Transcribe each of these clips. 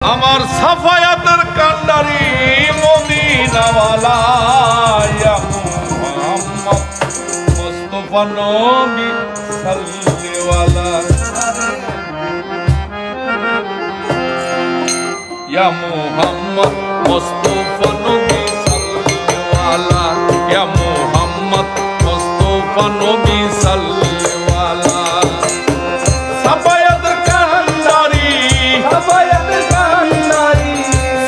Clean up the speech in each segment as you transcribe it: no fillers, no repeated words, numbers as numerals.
আমার সাফায়াতের কান্ডারি মদিনাওয়ালা ইয়া মুহাম্মদ মুস্তাফা নবী সাল্লিওয়ালা ইয়া মুহাম্মদ মুস্তাফা নবী সাল্লিওয়ালা ইয়া মুহাম্মদ মুস্তাফা নবী সাল্লিওয়ালা সাফায়াতের কান্ডারি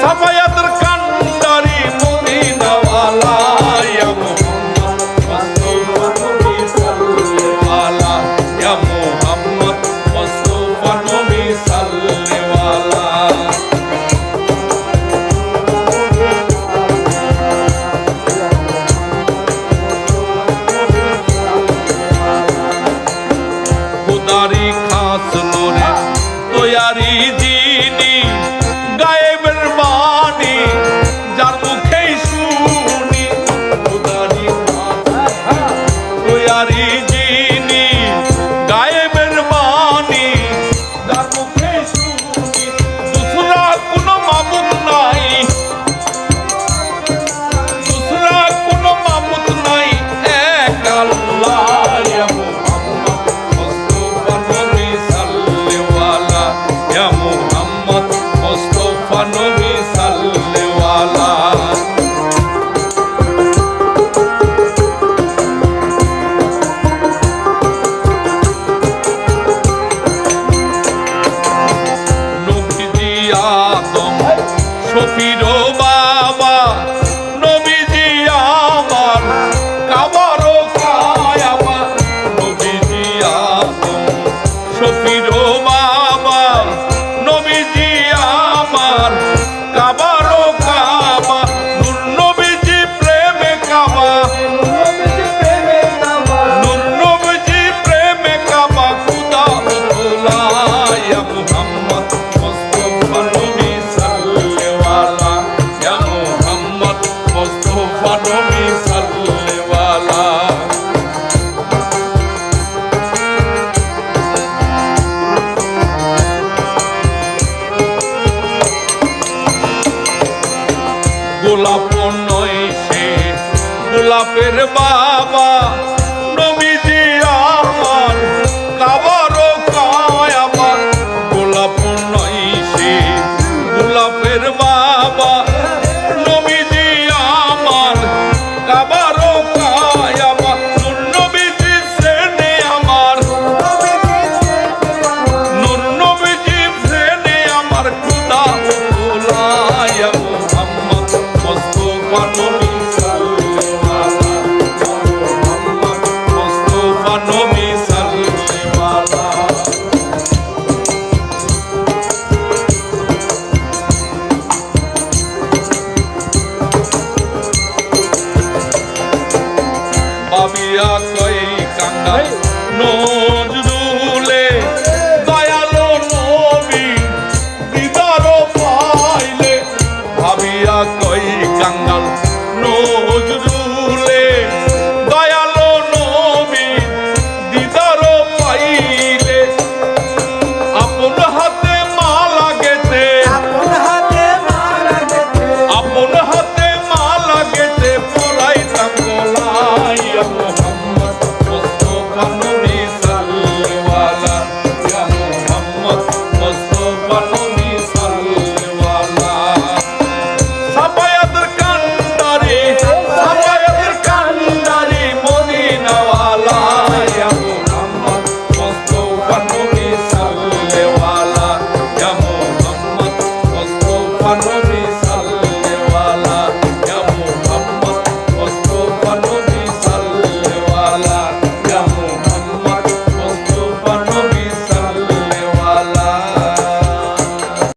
সাফায়াতের কান্ডারি মদিনাওয়ালা ইয়া মুহাম্মদ মুস্তাফা নবী সাল্লিওয়ালা ইয়া মুহাম্মদ মুস্তাফা নবী সাল্লিওয়ালা খুদারি খাস নূরে তৈয়ারি যিনি গায়েবের বাণী যার মুখেই শুনি খুদারি খাস তৈয়ারি যিনি গায়েবের বাণী যার মুখেই শুনি দুসরা কোনো মাবুদ নাই দুসরা কোনো মাবুদ নাই এক আল্লাহ ইয়া মুহাম্মদ মুস্তাফা নবী সাল্লিওয়ালা ইয়া মুহাম্মদ মুস্তাফা নবী সাল্লিওয়ালা নবীজি আদম শফির বাবা নবীজি আমার কাবারও কায়াবা নবীজি আদম শফির বাবা নবীজি আমার কাবারও কাবা নূর নবীজি প্রেমে কাবা নূর নবীজি প্রেমে কাবা খুদা উতলা ইয়া মুহাম্মদ মুস্তাফা নবী সাল্লিওয়ালা ইয়া মুহাম্মদ মুস্তাফা নবী সাল্লিওয়ালা গোলাপ নয় সে গোলাপের বাবা